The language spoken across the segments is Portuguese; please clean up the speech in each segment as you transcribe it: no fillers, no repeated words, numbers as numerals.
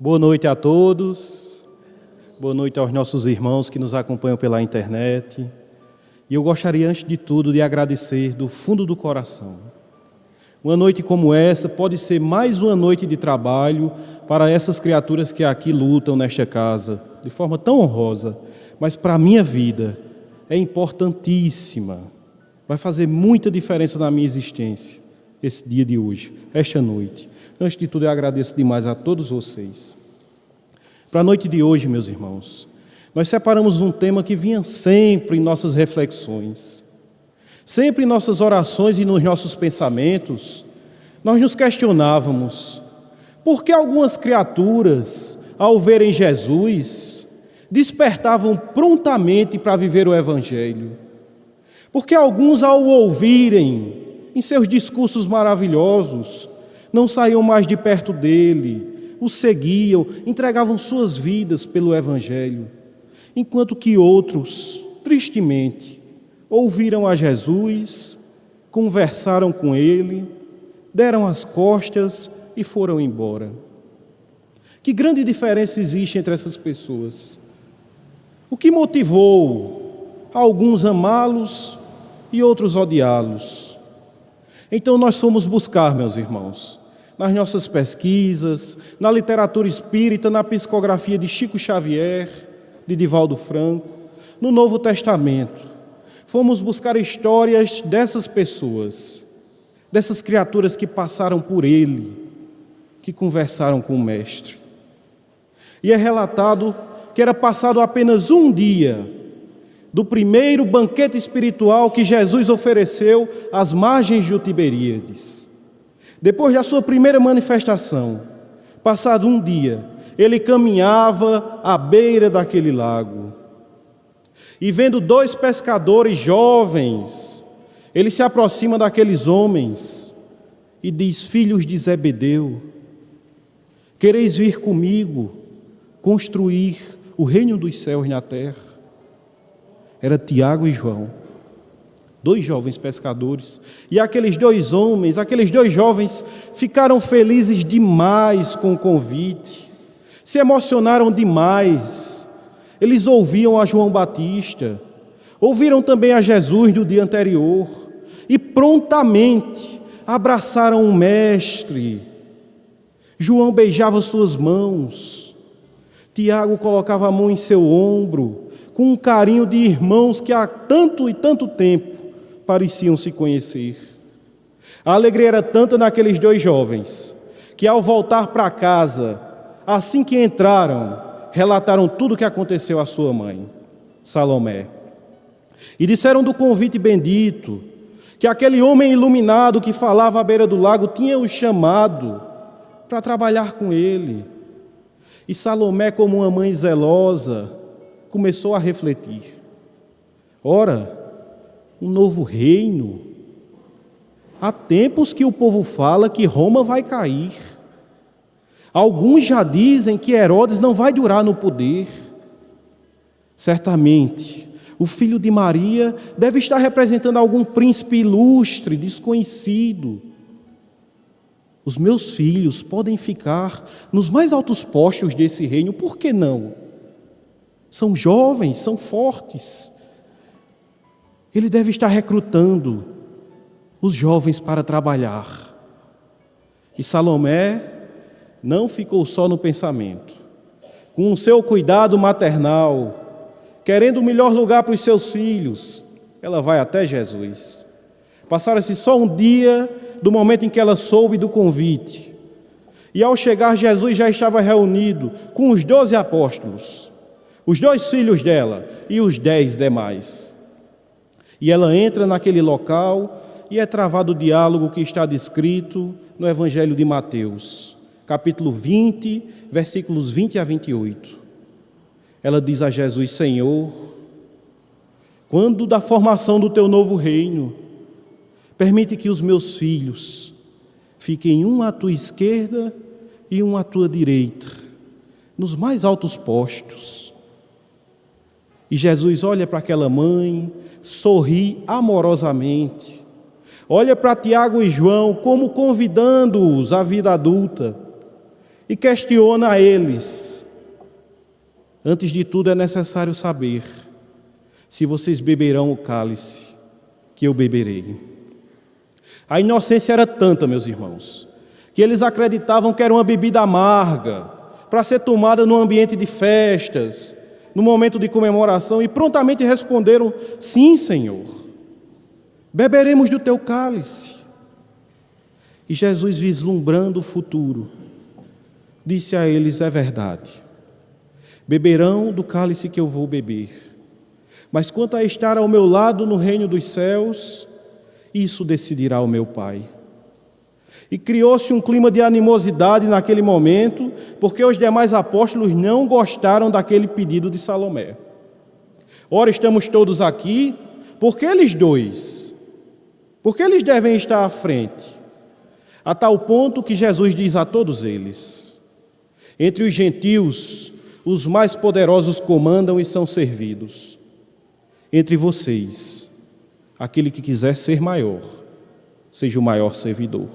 Boa noite a todos, boa noite aos nossos irmãos que nos acompanham pela internet. E eu gostaria, antes de tudo, de agradecer do fundo do coração. Uma noite como essa pode ser mais uma noite de trabalho para essas criaturas que aqui lutam nesta casa, de forma tão honrosa, mas para a minha vida é importantíssima. Vai fazer muita diferença na minha existência, esse dia de hoje, esta noite. Antes de tudo, eu agradeço demais a todos vocês. Para a noite de hoje, meus irmãos, nós separamos um tema que vinha sempre em nossas reflexões. Sempre em nossas orações e nos nossos pensamentos, nós nos questionávamos por que algumas criaturas, ao verem Jesus, despertavam prontamente para viver o Evangelho. Porque alguns, ao ouvirem em seus discursos maravilhosos, não saíam mais de perto dele, o seguiam, entregavam suas vidas pelo Evangelho, enquanto que outros, tristemente, ouviram a Jesus, conversaram com ele, deram as costas e foram embora. Que grande diferença existe entre essas pessoas? O que motivou alguns amá-los e outros odiá-los? Então nós fomos buscar, meus irmãos, nas nossas pesquisas, na literatura espírita, na psicografia de Chico Xavier, de Divaldo Franco, no Novo Testamento. Fomos buscar histórias dessas pessoas, dessas criaturas que passaram por ele, que conversaram com o Mestre. E é relatado que era passado apenas um dia do primeiro banquete espiritual que Jesus ofereceu às margens do Tiberíades. Depois da sua primeira manifestação, passado um dia, ele caminhava à beira daquele lago. E vendo dois pescadores jovens, ele se aproxima daqueles homens e diz: filhos de Zebedeu, quereis vir comigo construir o reino dos céus na terra? Era Tiago e João, dois jovens pescadores. E aqueles dois homens, aqueles dois jovens, ficaram felizes demais com o convite, se emocionaram demais. Eles ouviam a João Batista, ouviram também a Jesus do dia anterior e prontamente abraçaram o Mestre. João beijava suas mãos, Tiago colocava a mão em seu ombro, com um carinho de irmãos que há tanto e tanto tempo pareciam se conhecer. A alegria era tanta naqueles dois jovens, que ao voltar para casa, assim que entraram, relataram tudo o que aconteceu à sua mãe, Salomé. E disseram do convite bendito, que aquele homem iluminado que falava à beira do lago tinha o chamado para trabalhar com ele. E Salomé, como uma mãe zelosa, começou a refletir. Ora, um novo reino. Há tempos que o povo fala que Roma vai cair. Alguns já dizem que Herodes não vai durar no poder. Certamente, o filho de Maria deve estar representando algum príncipe ilustre, desconhecido. Os meus filhos podem ficar nos mais altos postos desse reino, por que não? São jovens, são fortes. Ele deve estar recrutando os jovens para trabalhar. E Salomé não ficou só no pensamento. Com o seu cuidado maternal, querendo o melhor lugar para os seus filhos, ela vai até Jesus. Passaram-se só um dia do momento em que ela soube do convite. E ao chegar, Jesus já estava reunido com os 12 apóstolos, os 2 filhos dela e os 10 demais. E ela entra naquele local e é travado o diálogo que está descrito no Evangelho de Mateus, capítulo 20, versículos 20 a 28. Ela diz a Jesus: Senhor, quando da formação do teu novo reino, permite que os meus filhos fiquem um à tua esquerda e um à tua direita, nos mais altos postos. E Jesus olha para aquela mãe, sorri amorosamente, olha para Tiago e João como convidando-os à vida adulta e questiona a eles: antes de tudo é necessário saber se vocês beberão o cálice que eu beberei. A inocência era tanta, meus irmãos, que eles acreditavam que era uma bebida amarga, para ser tomada no ambiente de festas, no momento de comemoração, e prontamente responderam: sim, Senhor, beberemos do teu cálice. E Jesus, vislumbrando o futuro, disse a eles: é verdade, beberão do cálice que eu vou beber, mas quanto a estar ao meu lado no reino dos céus, isso decidirá o meu Pai. E criou-se um clima de animosidade naquele momento, porque os demais apóstolos não gostaram daquele pedido de Salomé. Ora, estamos todos aqui, por que eles dois? Por que eles devem estar à frente? A tal ponto que Jesus diz a todos eles: entre os gentios, os mais poderosos comandam e são servidos. Entre vocês, aquele que quiser ser maior, seja o maior servidor.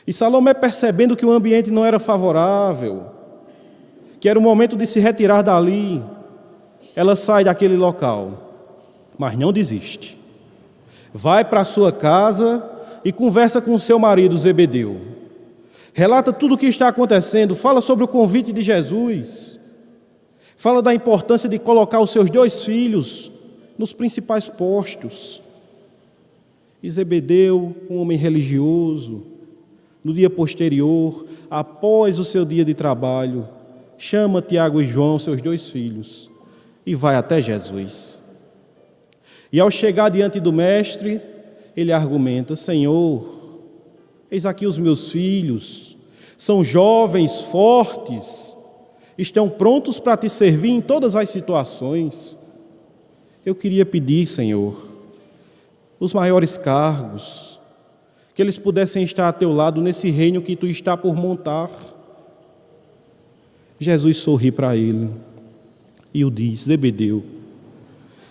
E Salomé, percebendo que o ambiente não era favorável, que era o momento de se retirar dali, ela sai daquele local, mas não desiste. Vai para a sua casa e conversa com o seu marido Zebedeu. Relata tudo o que está acontecendo, fala sobre o convite de Jesus, fala da importância de colocar os seus 2 filhos nos principais postos. E Zebedeu, um homem religioso, no dia posterior, após o seu dia de trabalho, chama Tiago e João, seus 2 filhos, e vai até Jesus. E ao chegar diante do mestre, ele argumenta: Senhor, eis aqui os meus filhos, são jovens, fortes, estão prontos para te servir em todas as situações. Eu queria pedir, Senhor, os maiores cargos, que eles pudessem estar a teu lado nesse reino que tu está por montar. Jesus sorri para ele e o diz: Zebedeu,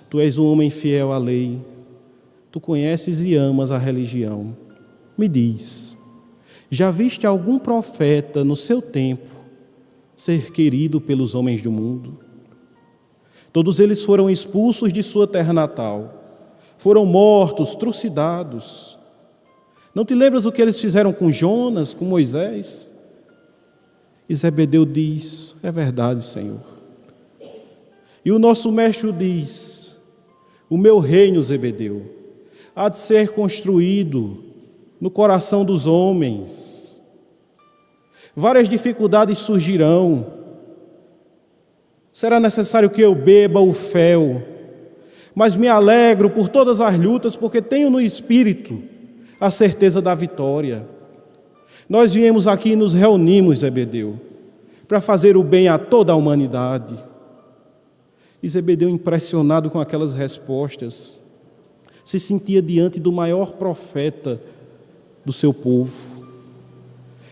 tu és um homem fiel à lei, tu conheces e amas a religião. Me diz, já viste algum profeta no seu tempo ser querido pelos homens do mundo? Todos eles foram expulsos de sua terra natal, foram mortos, trucidados. Não te lembras o que eles fizeram com Jonas, com Moisés? E Zebedeu diz: é verdade, Senhor. E o nosso mestre diz: o meu reino, Zebedeu, há de ser construído no coração dos homens. Várias dificuldades surgirão. Será necessário que eu beba o fel, mas me alegro por todas as lutas, porque tenho no espírito a certeza da vitória. Nós viemos aqui e nos reunimos, Zebedeu, para fazer o bem a toda a humanidade. E Zebedeu, impressionado com aquelas respostas, se sentia diante do maior profeta do seu povo.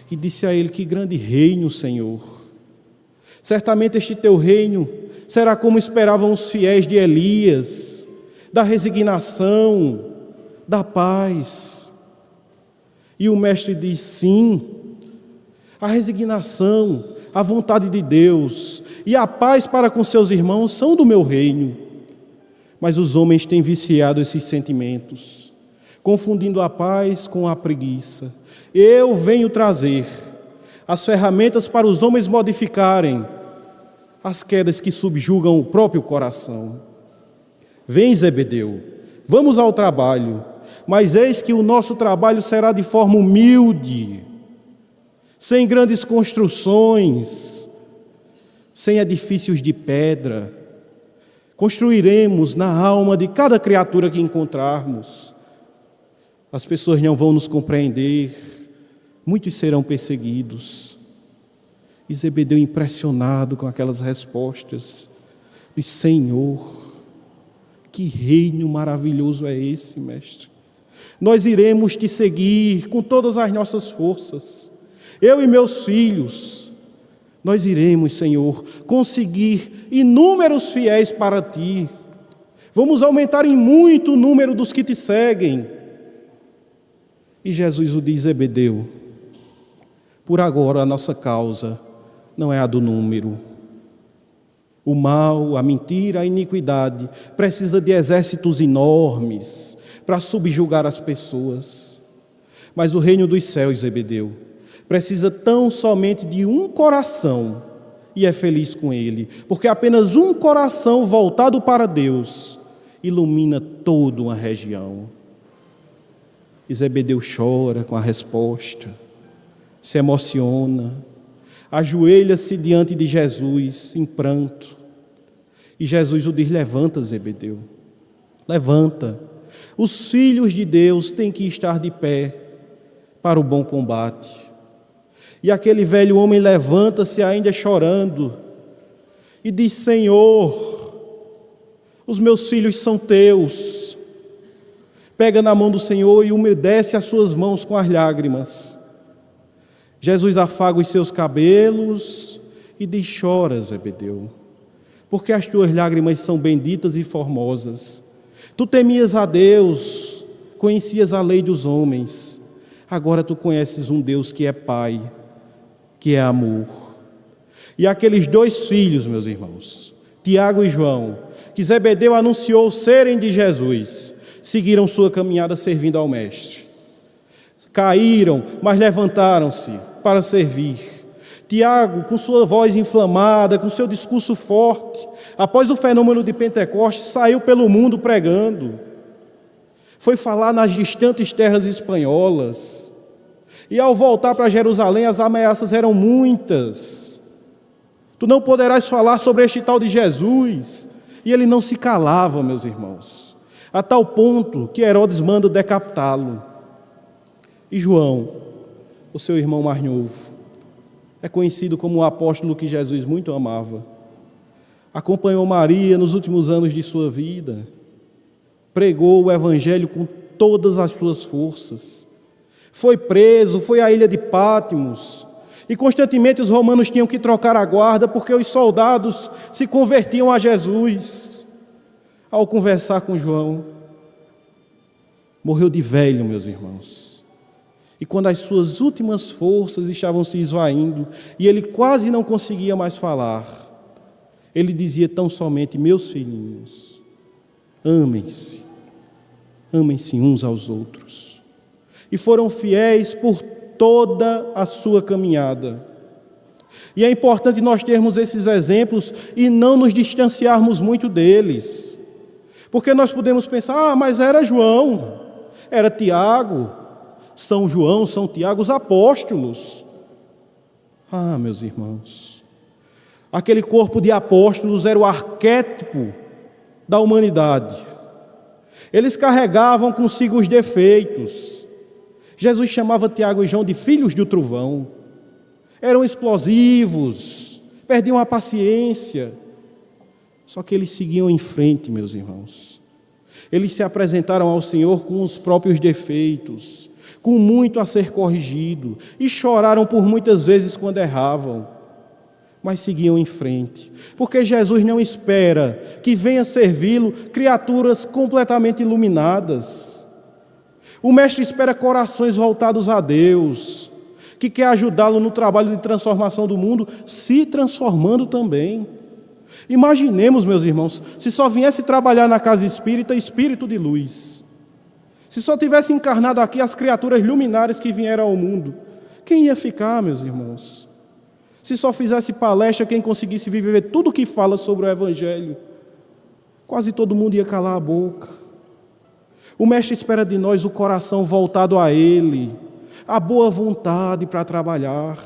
E disse a ele: que grande reino, Senhor! Certamente este teu reino será como esperavam os fiéis de Elias, da resignação, da paz. E o mestre diz: sim, a resignação, a vontade de Deus e a paz para com seus irmãos são do meu reino. Mas os homens têm viciado esses sentimentos, confundindo a paz com a preguiça. Eu venho trazer as ferramentas para os homens modificarem as quedas que subjugam o próprio coração. Vem, Zebedeu, vamos ao trabalho, mas eis que o nosso trabalho será de forma humilde, sem grandes construções, sem edifícios de pedra. Construiremos na alma de cada criatura que encontrarmos. As pessoas não vão nos compreender, muitos serão perseguidos. E Zebedeu, impressionado com aquelas respostas, disse: Senhor, que reino maravilhoso é esse, mestre? Nós iremos te seguir com todas as nossas forças. Eu e meus filhos, nós iremos, Senhor, conseguir inúmeros fiéis para ti. Vamos aumentar em muito o número dos que te seguem. E Jesus o diz: Zebedeu, Por agora, a nossa causa não é a do número. O mal, a mentira, a iniquidade precisa de exércitos enormes para subjugar as pessoas. Mas o reino dos céus, Zebedeu, precisa tão somente de um coração e é feliz com ele, porque apenas um coração voltado para Deus ilumina toda uma região. E Zebedeu chora com a resposta, se emociona, ajoelha-se diante de Jesus em pranto. E Jesus o diz: levanta, Zebedeu, levanta. Os filhos de Deus têm que estar de pé para o bom combate. E aquele velho homem levanta-se ainda chorando e diz: Senhor, os meus filhos são teus. Pega na mão do Senhor e umedece as suas mãos com as lágrimas. Jesus afaga os seus cabelos e diz: chora, Zebedeu, porque as tuas lágrimas são benditas e formosas. Tu temias a Deus, conhecias a lei dos homens. Agora tu conheces um Deus que é Pai, que é amor. E aqueles dois filhos, meus irmãos, Tiago e João, que Zebedeu anunciou serem de Jesus, seguiram sua caminhada servindo ao Mestre. Caíram, mas levantaram-se para servir. Tiago, com sua voz inflamada, com seu discurso forte, após o fenômeno de Pentecostes, saiu pelo mundo pregando. Foi falar nas distantes terras espanholas. E ao voltar para Jerusalém, as ameaças eram muitas. Tu não poderás falar sobre este tal de Jesus. E ele não se calava, meus irmãos, a tal ponto que Herodes manda decapitá-lo. E João, o seu irmão mais novo, é conhecido como o apóstolo que Jesus muito amava. Acompanhou Maria nos últimos anos de sua vida. Pregou o evangelho com todas as suas forças. Foi preso, foi à ilha de Pátimos. E constantemente os romanos tinham que trocar a guarda porque os soldados se convertiam a Jesus. Ao conversar com João, morreu de velho, meus irmãos. E quando as suas últimas forças estavam se esvaindo e ele quase não conseguia mais falar, ele dizia tão somente: meus filhinhos, amem-se uns aos outros. E foram fiéis por toda a sua caminhada. E é importante nós termos esses exemplos e não nos distanciarmos muito deles. Porque nós podemos pensar: mas era João, era Tiago, São João, São Tiago, os apóstolos. Meus irmãos, aquele corpo de apóstolos era o arquétipo da humanidade. Eles carregavam consigo os defeitos. Jesus chamava Tiago e João de filhos do trovão. Eram explosivos, perdiam a paciência. Só que eles seguiam em frente, meus irmãos. Eles se apresentaram ao Senhor com os próprios defeitos, com muito a ser corrigido, e choraram por muitas vezes quando erravam, mas seguiam em frente, porque Jesus não espera que venha servi-lo criaturas completamente iluminadas. O Mestre espera corações voltados a Deus, que quer ajudá-lo no trabalho de transformação do mundo, se transformando também. Imaginemos, meus irmãos, se só viesse trabalhar na casa espírita espírito de luz. Se só tivesse encarnado aqui as criaturas luminares que vieram ao mundo, quem ia ficar, meus irmãos? Se só fizesse palestra quem conseguisse viver tudo o que fala sobre o Evangelho, quase todo mundo ia calar a boca. O Mestre espera de nós o coração voltado a Ele, a boa vontade para trabalhar.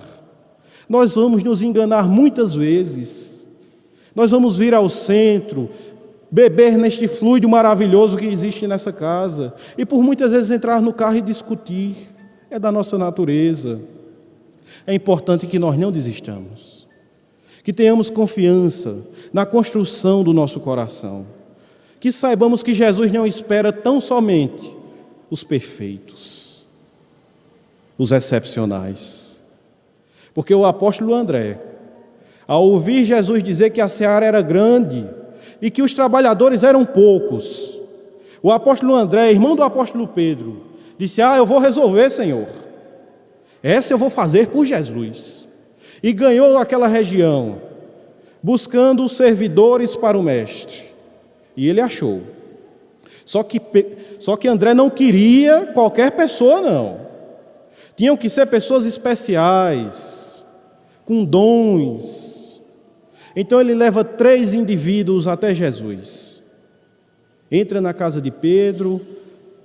Nós vamos nos enganar muitas vezes. Nós vamos vir ao centro, beber neste fluido maravilhoso que existe nessa casa, e por muitas vezes entrar no carro e discutir. É da nossa natureza. É importante que nós não desistamos, que tenhamos confiança na construção do nosso coração, que saibamos que Jesus não espera tão somente os perfeitos, os excepcionais. Porque o apóstolo André, ao ouvir Jesus dizer que a seara era grande e que os trabalhadores eram poucos, o apóstolo André, irmão do apóstolo Pedro, disse: eu vou resolver, Senhor. Essa eu vou fazer por Jesus. E ganhou aquela região, buscando servidores para o mestre. E ele achou. Só que André não queria qualquer pessoa, não. Tinham que ser pessoas especiais, com dons. Então ele leva 3 indivíduos até Jesus. Entra na casa de Pedro,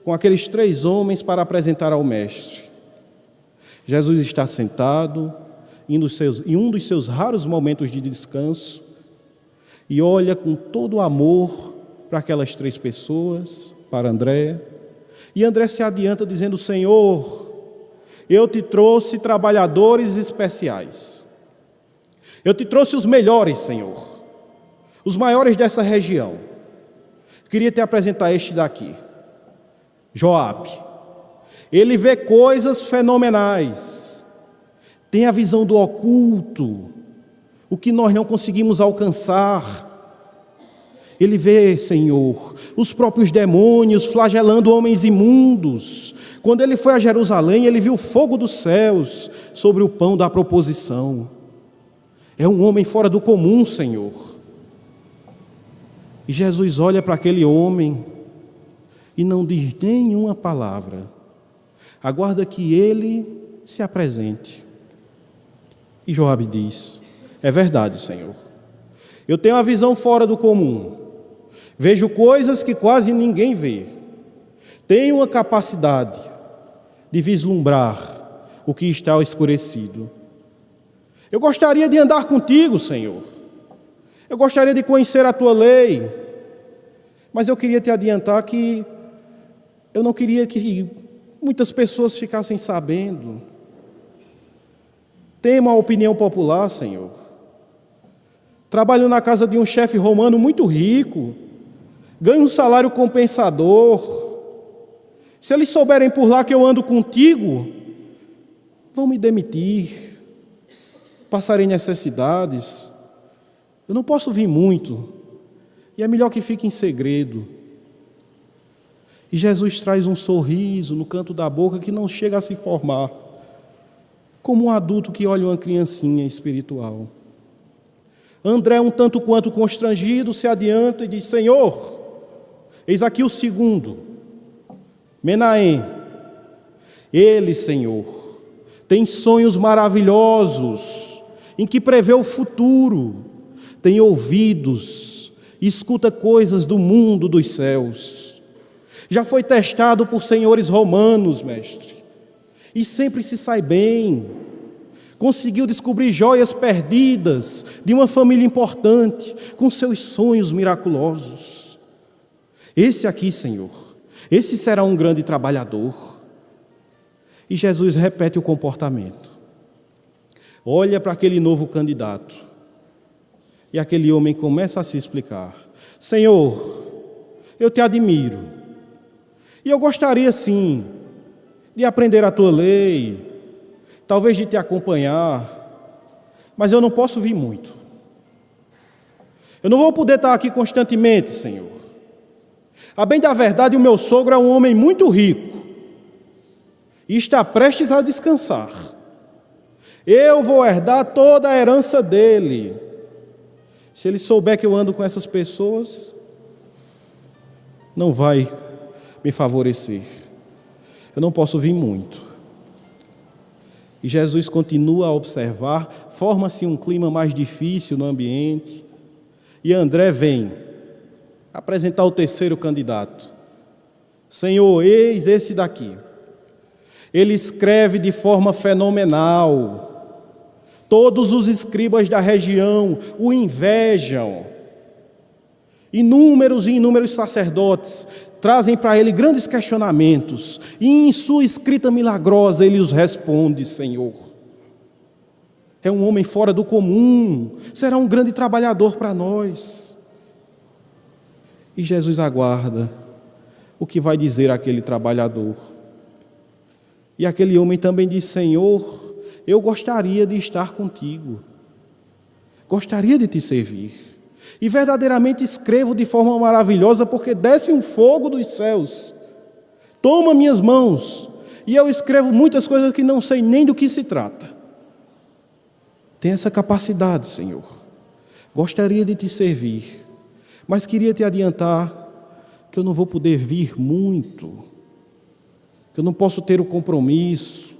com aqueles 3 homens para apresentar ao mestre. Jesus está sentado, em um dos seus raros momentos de descanso, e olha com todo amor para aquelas 3 pessoas, para André. E André se adianta dizendo: Senhor, eu te trouxe trabalhadores especiais. Eu te trouxe os melhores, Senhor, os maiores dessa região. Queria te apresentar este daqui, Joabe. Ele vê coisas fenomenais, tem a visão do oculto, o que nós não conseguimos alcançar. Ele vê, Senhor, os próprios demônios flagelando homens imundos. Quando ele foi a Jerusalém, ele viu o fogo dos céus sobre o pão da proposição. É um homem fora do comum, Senhor. E Jesus olha para aquele homem e não diz nenhuma palavra. Aguarda que ele se apresente. E Joabe diz: é verdade, Senhor. Eu tenho uma visão fora do comum. Vejo coisas que quase ninguém vê. Tenho uma capacidade de vislumbrar o que está escurecido. Eu gostaria de andar contigo, Senhor. Eu gostaria de conhecer a tua lei. Mas eu queria te adiantar que eu não queria que muitas pessoas ficassem sabendo. Tenho uma opinião popular, Senhor. Trabalho na casa de um chefe romano muito rico. Ganho um salário compensador. Se eles souberem por lá que eu ando contigo, vão me demitir. Passarei necessidades. Eu não posso vir muito. E é melhor que fique em segredo. E Jesus traz um sorriso no canto da boca que não chega a se formar, como um adulto que olha uma criancinha espiritual. André, um tanto quanto constrangido, se adianta e diz: Senhor, eis aqui o segundo, Menahem. Ele, Senhor, tem sonhos maravilhosos, em que prevê o futuro, tem ouvidos, escuta coisas do mundo dos céus. Já foi testado por senhores romanos, mestre, e sempre se sai bem. Conseguiu descobrir joias perdidas de uma família importante, com seus sonhos miraculosos. Esse aqui, Senhor, esse será um grande trabalhador. E Jesus repete o comportamento. Olha para aquele novo candidato. E aquele homem começa a se explicar: Senhor, eu te admiro. E eu gostaria, sim, de aprender a tua lei, talvez de te acompanhar, mas eu não posso vir muito. Eu não vou poder estar aqui constantemente, Senhor. A bem da verdade, o meu sogro é um homem muito rico e está prestes a descansar. Eu vou herdar toda a herança dele. Se ele souber que eu ando com essas pessoas, não vai me favorecer. Eu não posso vir muito. E Jesus continua a observar, forma-se um clima mais difícil no ambiente. E André vem apresentar o terceiro candidato. Senhor, eis esse daqui. Ele escreve de forma fenomenal. Todos os escribas da região o invejam. Inúmeros e inúmeros sacerdotes trazem para ele grandes questionamentos, e em sua escrita milagrosa ele os responde: Senhor, é um homem fora do comum, será um grande trabalhador para nós. E Jesus aguarda o que vai dizer aquele trabalhador. E aquele homem também diz: Senhor, eu gostaria de estar contigo, gostaria de te servir. E verdadeiramente escrevo de forma maravilhosa, porque desce um fogo dos céus, toma minhas mãos e eu escrevo muitas coisas que não sei nem do que se trata. Tem essa capacidade, Senhor. Gostaria de te servir, mas queria te adiantar que eu não vou poder vir muito, que eu não posso ter o compromisso.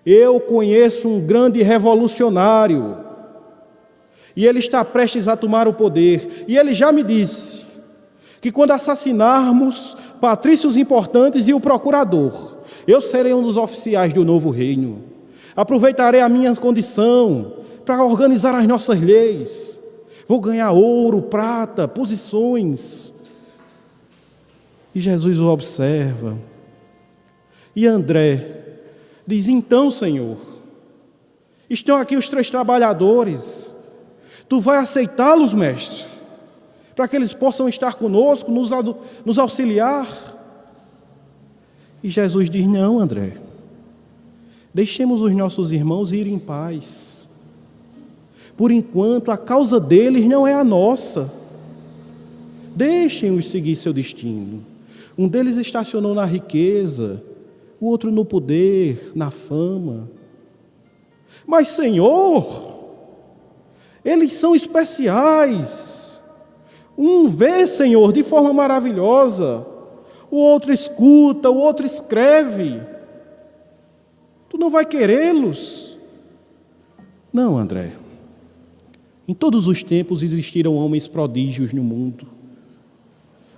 Eu conheço um grande revolucionário, e ele está prestes a tomar o poder, e ele já me disse que quando assassinarmos patrícios importantes e o procurador, eu serei um dos oficiais do novo reino. Aproveitarei a minha condição para organizar as nossas leis. Vou ganhar ouro, prata, posições. E Jesus o observa. E André diz: então, Senhor, estão aqui os 3 trabalhadores. Tu vai aceitá-los, mestre, para que eles possam estar conosco, nos auxiliar? E Jesus diz: não, André, deixemos os nossos irmãos ir em paz. Por enquanto, a causa deles não é a nossa. Deixem-os seguir seu destino. Um deles estacionou na riqueza, o outro no poder, na fama. Mas, Senhor, eles são especiais. Um vê, Senhor, de forma maravilhosa, o outro escuta, o outro escreve. Tu não vai querê-los? Não, André. Em todos os tempos existiram homens prodígios no mundo.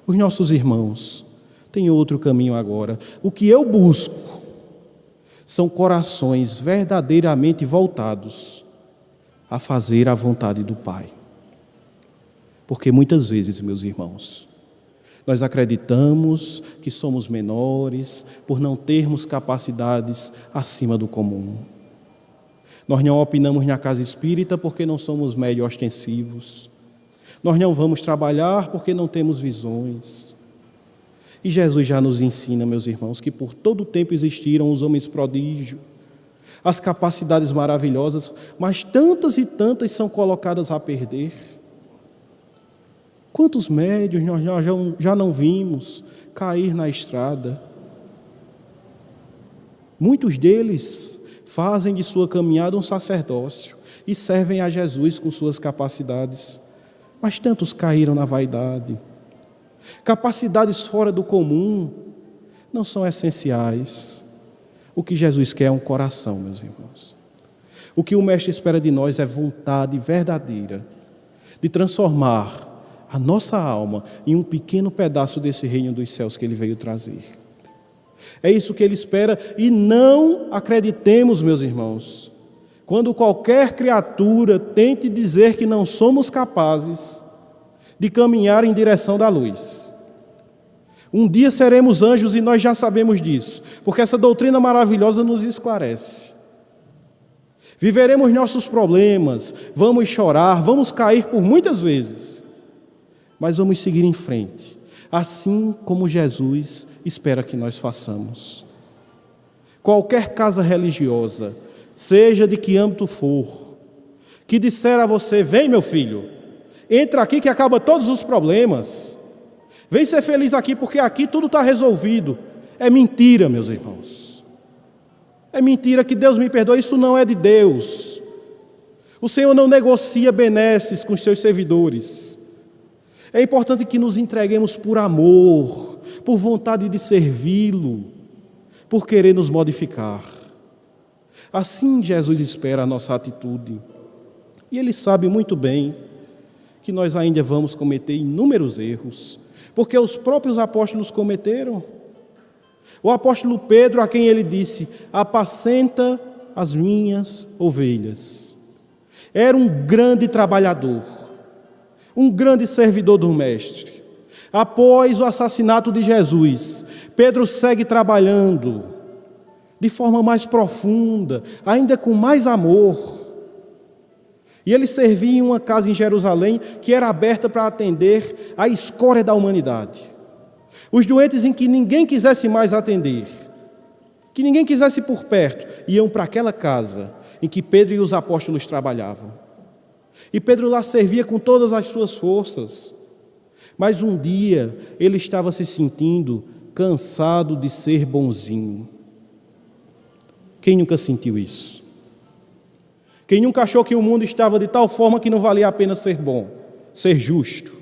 Os nossos irmãos têm outro caminho agora. O que eu busco são corações verdadeiramente voltados a fazer a vontade do Pai. Porque muitas vezes, meus irmãos, nós acreditamos que somos menores por não termos capacidades acima do comum. Nós não opinamos na casa espírita porque não somos médio ostensivos. Nós não vamos trabalhar porque não temos visões. E Jesus já nos ensina, meus irmãos, que por todo o tempo existiram os homens prodígio, as capacidades maravilhosas, mas tantas e tantas são colocadas a perder. Quantos médios nós já não vimos cair na estrada? Muitos deles fazem de sua caminhada um sacerdócio e servem a Jesus com suas capacidades, mas tantos caíram na vaidade. Capacidades fora do comum não são essenciais. O que Jesus quer é um coração, meus irmãos. O que o Mestre espera de nós é vontade verdadeira de transformar a nossa alma em um pequeno pedaço desse reino dos céus que Ele veio trazer. É isso que Ele espera, e não acreditemos, meus irmãos, quando qualquer criatura tente dizer que não somos capazes de caminhar em direção da luz. Um dia seremos anjos e nós já sabemos disso, porque essa doutrina maravilhosa nos esclarece. Viveremos nossos problemas, vamos chorar, vamos cair por muitas vezes, mas vamos seguir em frente, assim como Jesus espera que nós façamos. Qualquer casa religiosa, seja de que âmbito for, que disser a você: vem, meu filho, entra aqui que acaba todos os problemas, vem ser feliz aqui porque aqui tudo está resolvido, é mentira, meus irmãos. É mentira, que Deus me perdoe, isso não é de Deus. O Senhor não negocia benesses com os seus servidores. É importante que nos entreguemos por amor, por vontade de servi-lo, por querer nos modificar. Assim Jesus espera a nossa atitude. E Ele sabe muito bem que nós ainda vamos cometer inúmeros erros, porque os próprios apóstolos cometeram. O apóstolo Pedro, a quem Ele disse: apacenta as minhas ovelhas, era um grande trabalhador, um grande servidor do Mestre. Após o assassinato de Jesus, Pedro segue trabalhando de forma mais profunda, ainda com mais amor. E ele servia em uma casa em Jerusalém que era aberta para atender a escória da humanidade. Os doentes em que ninguém quisesse mais atender, que ninguém quisesse por perto, iam para aquela casa em que Pedro e os apóstolos trabalhavam. E Pedro lá servia com todas as suas forças. Mas um dia ele estava se sentindo cansado de ser bonzinho. Quem nunca sentiu isso? Quem nunca achou que o mundo estava de tal forma que não valia a pena ser bom, ser justo?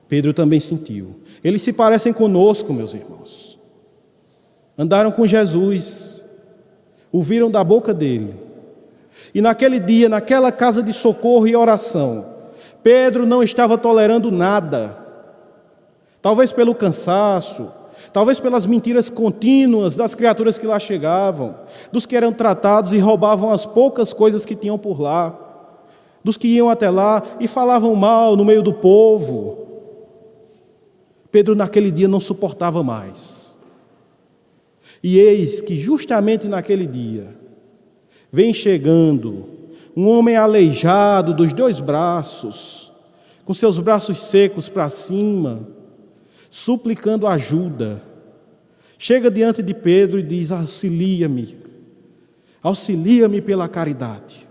Pedro também sentiu. Eles se parecem conosco, meus irmãos. Andaram com Jesus, ouviram da boca dele. E naquele dia, naquela casa de socorro e oração, Pedro não estava tolerando nada. Talvez pelo cansaço, talvez pelas mentiras contínuas das criaturas que lá chegavam, dos que eram tratados e roubavam as poucas coisas que tinham por lá, dos que iam até lá e falavam mal no meio do povo. Pedro naquele dia não suportava mais. E eis que justamente naquele dia, vem chegando um homem aleijado dos 2 braços, com seus braços secos para cima, suplicando ajuda. Chega diante de Pedro e diz: auxilia-me, auxilia-me pela caridade.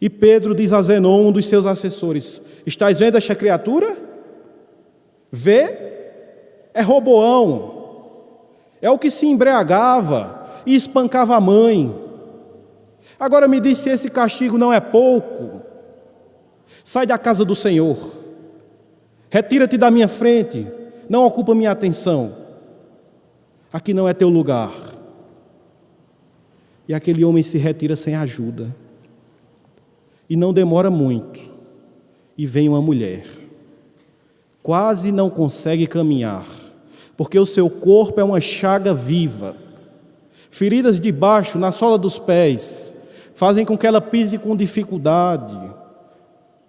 E Pedro diz a Zenon, um dos seus assessores: estás vendo esta criatura? Vê? É Roboão, é o que se embriagava e espancava a mãe. Agora me diz se esse castigo não é pouco. Sai da casa do Senhor, retira-te da minha frente, não ocupa minha atenção, aqui não é teu lugar. E aquele homem se retira sem ajuda, e não demora muito, e vem uma mulher, quase não consegue caminhar, porque o seu corpo é uma chaga viva, feridas debaixo, na sola dos pés, fazem com que ela pise com dificuldade.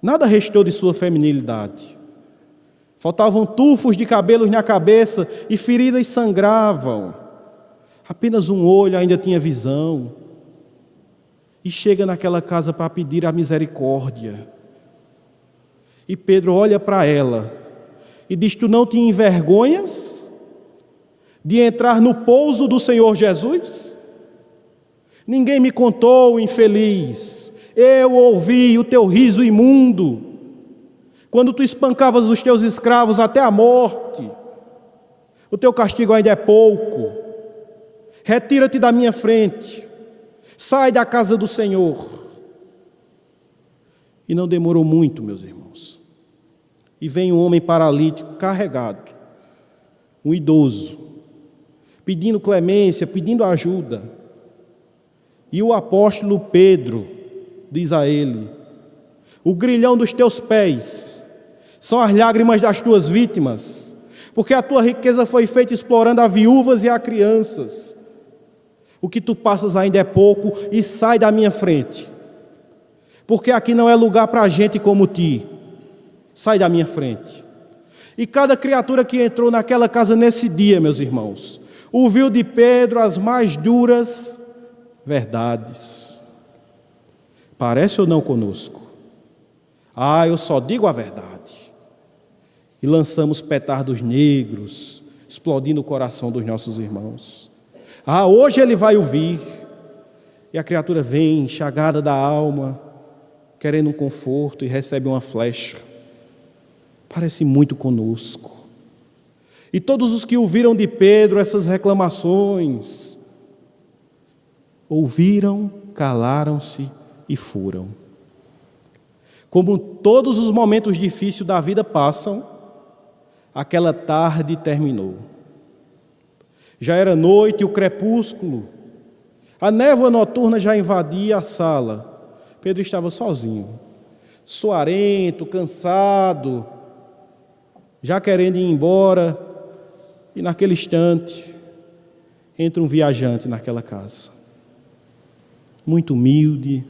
Nada restou de sua feminilidade. Faltavam tufos de cabelos na cabeça e feridas sangravam. Apenas um olho ainda tinha visão. E chega naquela casa para pedir a misericórdia. E Pedro olha para ela e diz: tu não te envergonhas de entrar no pouso do Senhor Jesus? Ninguém me contou, infeliz. Eu ouvi o teu riso imundo, quando tu espancavas os teus escravos até a morte. O teu castigo ainda é pouco. Retira-te da minha frente. Sai da casa do Senhor. E não demorou muito, meus irmãos. E vem um homem paralítico carregado, um idoso, pedindo clemência, pedindo ajuda. E o apóstolo Pedro diz a ele: o grilhão dos teus pés são as lágrimas das tuas vítimas, porque a tua riqueza foi feita explorando a viúvas e a crianças. O que tu passas ainda é pouco, e sai da minha frente, porque aqui não é lugar para gente como ti. Sai da minha frente. E cada criatura que entrou naquela casa nesse dia, meus irmãos, ouviu de Pedro as mais duras verdades. Parece ou não conosco? Eu só digo a verdade. E lançamos petardos negros, explodindo o coração dos nossos irmãos. Hoje ele vai ouvir. E a criatura vem, enxagada da alma, querendo um conforto, e recebe uma flecha. Parece muito conosco. E todos os que ouviram de Pedro essas reclamações, ouviram, calaram-se e foram. Como todos os momentos difíceis da vida passam, aquela tarde terminou. Já era noite, o crepúsculo, a névoa noturna já invadia a sala. Pedro estava sozinho, suarento, cansado, já querendo ir embora, e naquele instante entra um viajante naquela casa, muito humilde,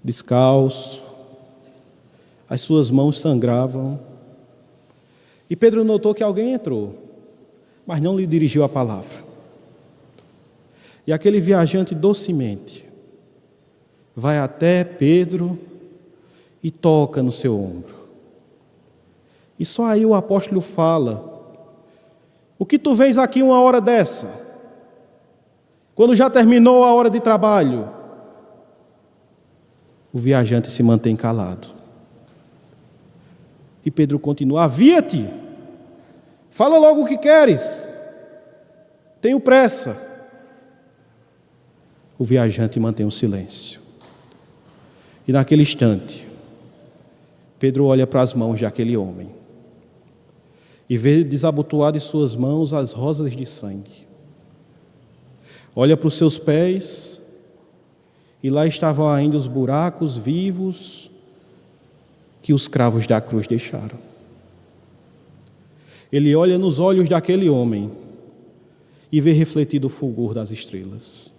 descalço, as suas mãos sangravam, e Pedro notou que alguém entrou, mas não lhe dirigiu a palavra. E aquele viajante docemente vai até Pedro e toca no seu ombro. E só aí o apóstolo fala: o que tu vens aqui uma hora dessa? Quando já terminou a hora de trabalho? O viajante se mantém calado. E Pedro continua: avia-te, fala logo o que queres, tenho pressa. O viajante mantém o silêncio. E naquele instante, Pedro olha para as mãos daquele homem e vê desabotoado em suas mãos as rosas de sangue. Olha para os seus pés e lá estavam ainda os buracos vivos que os cravos da cruz deixaram. Ele olha nos olhos daquele homem e vê refletido o fulgor das estrelas.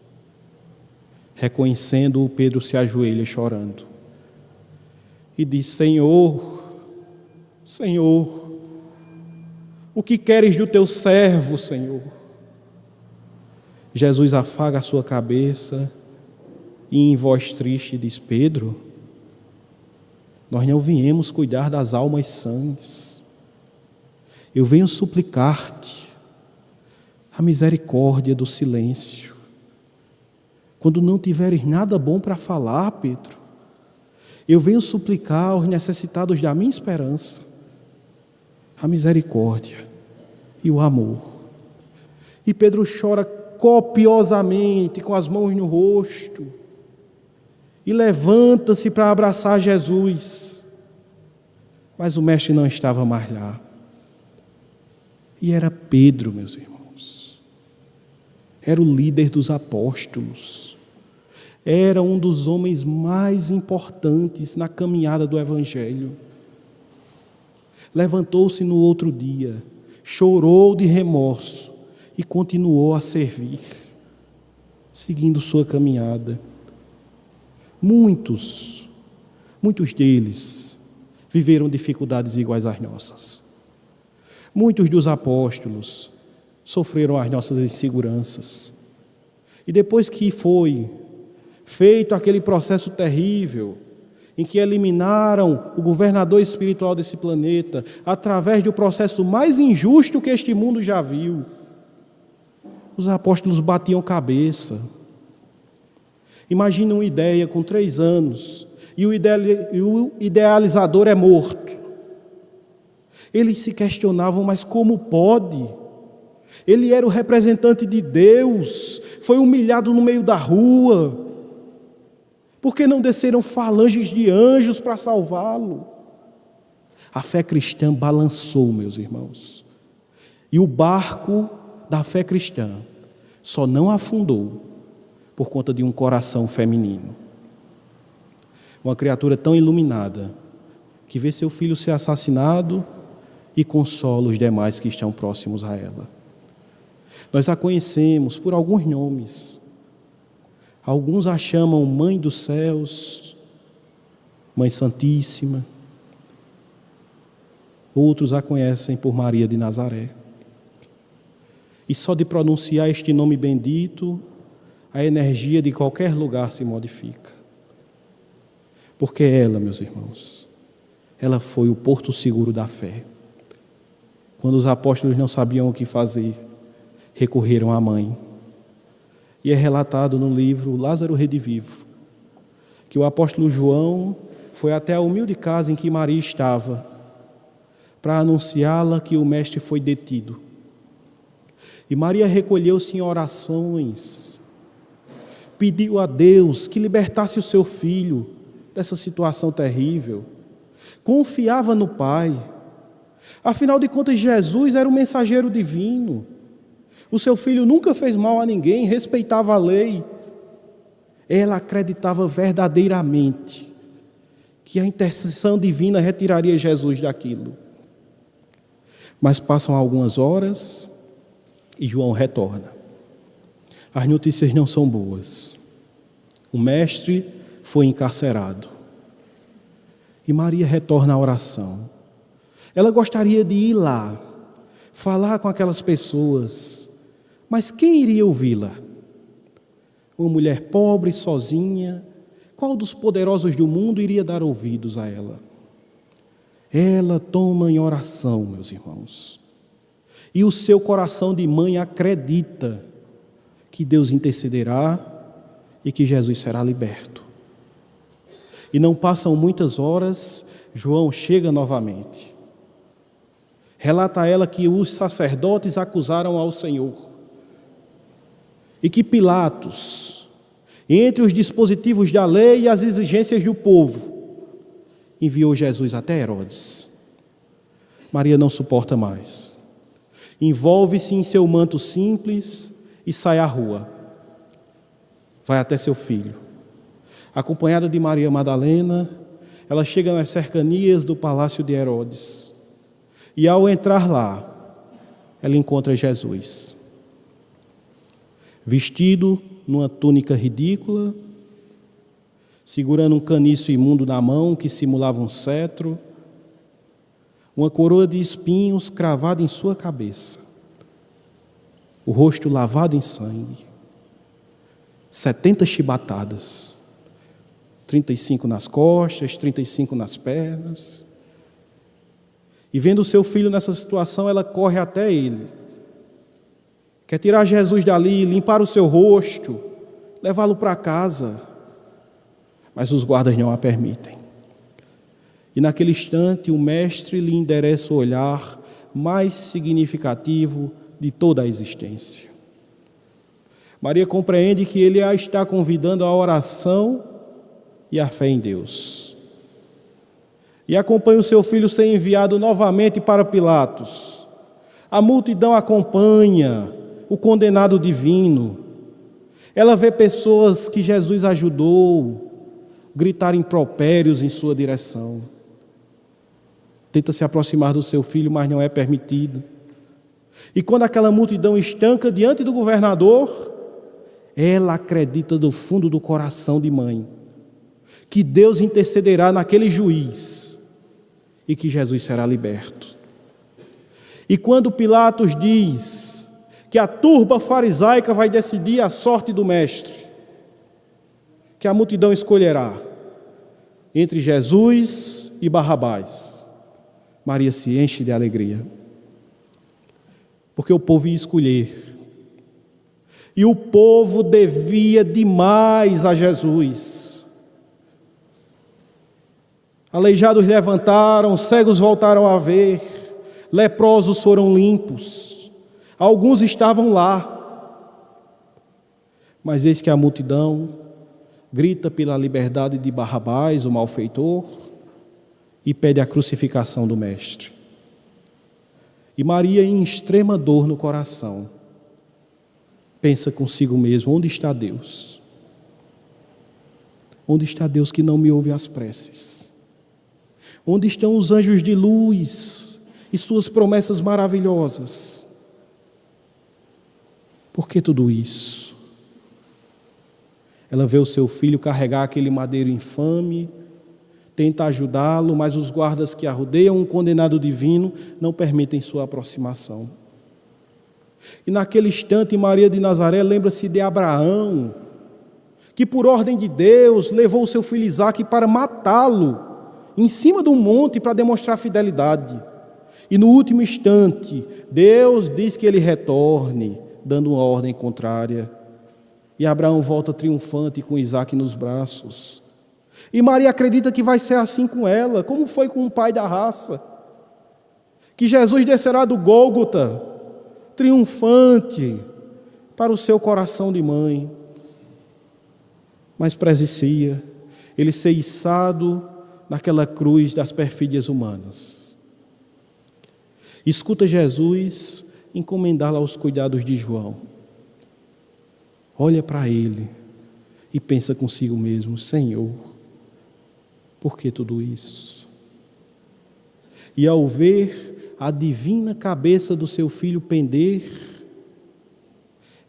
Reconhecendo-o, Pedro se ajoelha chorando e diz: Senhor, Senhor, o que queres do teu servo, Senhor? Jesus afaga a sua cabeça e em voz triste diz: Pedro, nós não viemos cuidar das almas sãs. Eu venho suplicar-te a misericórdia do silêncio. Quando não tiveres nada bom para falar, Pedro, eu venho suplicar aos necessitados da minha esperança a misericórdia e o amor. E Pedro chora copiosamente, com as mãos no rosto, e levanta-se para abraçar Jesus. Mas o mestre não estava mais lá. E era Pedro, meus irmãos. Era o líder dos apóstolos. Era um dos homens mais importantes na caminhada do Evangelho. Levantou-se no outro dia, chorou de remorso e continuou a servir, seguindo sua caminhada. Muitos deles viveram dificuldades iguais às nossas. Muitos dos apóstolos sofreram as nossas inseguranças. E depois que foi feito aquele processo terrível, em que eliminaram o governador espiritual desse planeta, através do processo mais injusto que este mundo já viu, os apóstolos batiam cabeça. Imagina uma ideia com 3 anos, e o idealizador é morto. Eles se questionavam, mas como pode? Ele era o representante de Deus, foi humilhado no meio da rua. Por que não desceram falanges de anjos para salvá-lo? A fé cristã balançou, meus irmãos. E o barco da fé cristã só não afundou por conta de um coração feminino. Uma criatura tão iluminada que vê seu filho ser assassinado e consola os demais que estão próximos a ela. Nós a conhecemos por alguns nomes. Alguns a chamam Mãe dos Céus, Mãe Santíssima. Outros a conhecem por Maria de Nazaré. E só de pronunciar este nome bendito, a energia de qualquer lugar se modifica. Porque ela, meus irmãos, ela foi o porto seguro da fé. Quando os apóstolos não sabiam o que fazer, recorreram à mãe. E é relatado no livro Lázaro Redivivo, que o apóstolo João foi até a humilde casa em que Maria estava, para anunciá-la que o mestre foi detido. E Maria recolheu-se em orações, pediu a Deus que libertasse o seu filho dessa situação terrível, confiava no Pai. Afinal de contas, Jesus era o mensageiro divino. O seu filho nunca fez mal a ninguém, respeitava a lei. Ela acreditava verdadeiramente que a intercessão divina retiraria Jesus daquilo. Mas passam algumas horas e João retorna. As notícias não são boas. O mestre foi encarcerado. E Maria retorna à oração. Ela gostaria de ir lá, falar com aquelas pessoas, mas quem iria ouvi-la? Uma mulher pobre, sozinha, qual dos poderosos do mundo iria dar ouvidos a ela? Ela toma em oração, meus irmãos. E o seu coração de mãe acredita que Deus intercederá e que Jesus será liberto. E não passam muitas horas, João chega novamente. Relata a ela que os sacerdotes acusaram ao Senhor. E que Pilatos entre os dispositivos da lei e as exigências do povo, enviou Jesus até Herodes. Maria não suporta mais. Envolve-se em seu manto simples e sai à rua. Vai até seu filho. Acompanhada de Maria Madalena, ela chega nas cercanias do palácio de Herodes. E ao entrar lá, ela encontra Jesus. Vestido numa túnica ridícula, segurando um caniço imundo na mão que simulava um cetro, uma coroa de espinhos cravada em sua cabeça, o rosto lavado em sangue, 70 chibatadas, 35 nas costas, 35 nas pernas. E vendo o seu filho nessa situação, ela corre até ele. Quer tirar Jesus dali, limpar o seu rosto, levá-lo para casa. Mas os guardas não a permitem. E naquele instante o mestre lhe endereça o olhar mais significativo de toda a existência. Maria compreende que ele a está convidando à oração e à fé em Deus. E acompanha o seu filho ser enviado novamente para Pilatos. A multidão acompanha o condenado divino. Ela vê pessoas que Jesus ajudou gritar impropérios em sua direção. Tenta se aproximar do seu filho, mas não é permitido. E quando aquela multidão estanca diante do governador, ela acredita do fundo do coração de mãe que Deus intercederá naquele juiz e que Jesus será liberto. E quando Pilatos diz que a turba farisaica vai decidir a sorte do mestre, que a multidão escolherá entre Jesus e Barrabás, Maria se enche de alegria, porque o povo ia escolher, e o povo devia demais a Jesus. Aleijados levantaram, cegos voltaram a ver, leprosos foram limpos, alguns estavam lá, mas eis que a multidão grita pela liberdade de Barrabás, o malfeitor, e pede a crucificação do mestre. E Maria, em extrema dor no coração, pensa consigo mesma: onde está Deus? Onde está Deus que não me ouve as preces? Onde estão os anjos de luz e suas promessas maravilhosas? Por que tudo isso? Ela vê o seu filho carregar aquele madeiro infame, tenta ajudá-lo, mas os guardas que a rodeiam, um condenado divino, não permitem sua aproximação. E naquele instante, Maria de Nazaré lembra-se de Abraão, que por ordem de Deus levou o seu filho Isaque para matá-lo em cima de um monte para demonstrar fidelidade. E no último instante, Deus diz que ele retorne, dando uma ordem contrária. E Abraão volta triunfante com Isaque nos braços. E Maria acredita que vai ser assim com ela, como foi com o pai da raça. Que Jesus descerá do Gólgota, triunfante, para o seu coração de mãe. Mas presencia ele ser içado naquela cruz das perfídias humanas. Escuta Jesus encomendá-la aos cuidados de João. Olha para ele e pensa consigo mesmo: Senhor, por que tudo isso? E ao ver a divina cabeça do seu filho pender,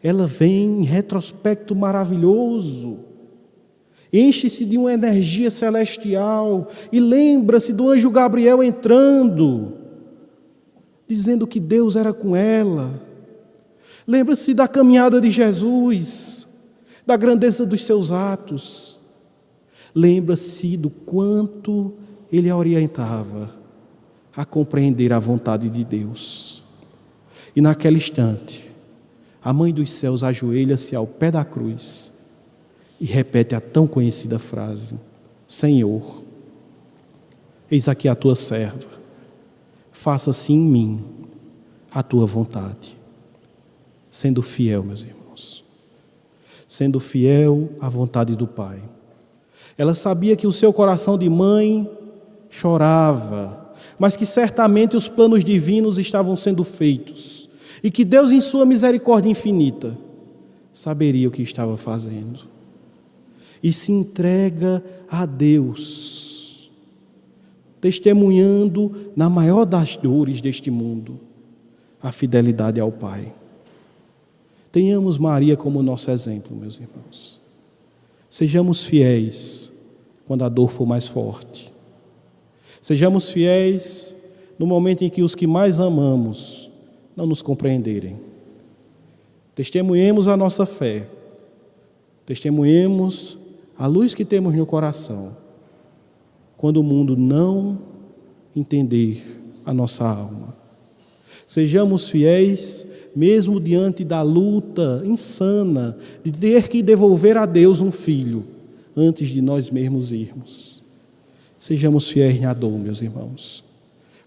ela vem em retrospecto maravilhoso, enche-se de uma energia celestial e lembra-se do anjo Gabriel entrando, dizendo que Deus era com ela. Lembra-se da caminhada de Jesus, da grandeza dos seus atos. Lembra-se do quanto ele a orientava a compreender a vontade de Deus. E naquele instante, a Mãe dos Céus ajoelha-se ao pé da cruz e repete a tão conhecida frase: Senhor, eis aqui a tua serva, faça-se em mim a tua vontade. Sendo fiel, meus irmãos, sendo fiel à vontade do Pai. Ela sabia que o seu coração de mãe chorava, mas que certamente os planos divinos estavam sendo feitos e que Deus, em sua misericórdia infinita, saberia o que estava fazendo. E se entrega a Deus, testemunhando na maior das dores deste mundo, a fidelidade ao Pai. Tenhamos Maria como nosso exemplo, meus irmãos. Sejamos fiéis quando a dor for mais forte. Sejamos fiéis no momento em que os que mais amamos não nos compreenderem. Testemunhemos a nossa fé. Testemunhemos a luz que temos no coração, quando o mundo não entender a nossa alma. Sejamos fiéis mesmo diante da luta insana de ter que devolver a Deus um filho antes de nós mesmos irmos. Sejamos fiéis na dor, meus irmãos,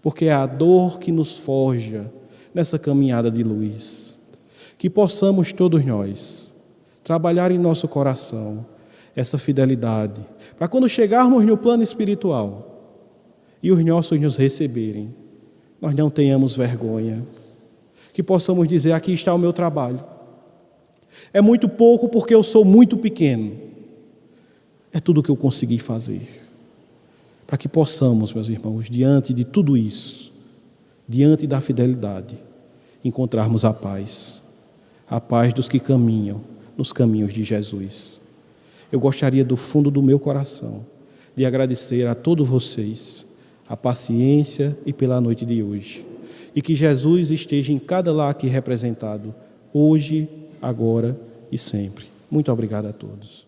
porque é a dor que nos forja nessa caminhada de luz. Que possamos todos nós trabalhar em nosso coração essa fidelidade, para quando chegarmos no plano espiritual e os nossos nos receberem, nós não tenhamos vergonha. Que possamos dizer: aqui está o meu trabalho. É muito pouco porque eu sou muito pequeno. É tudo o que eu consegui fazer. Para que possamos, meus irmãos, diante de tudo isso, diante da fidelidade, encontrarmos a paz dos que caminham nos caminhos de Jesus. Eu gostaria do fundo do meu coração de agradecer a todos vocês a paciência e pela noite de hoje. E que Jesus esteja em cada lar aqui representado, hoje, agora e sempre. Muito obrigado a todos.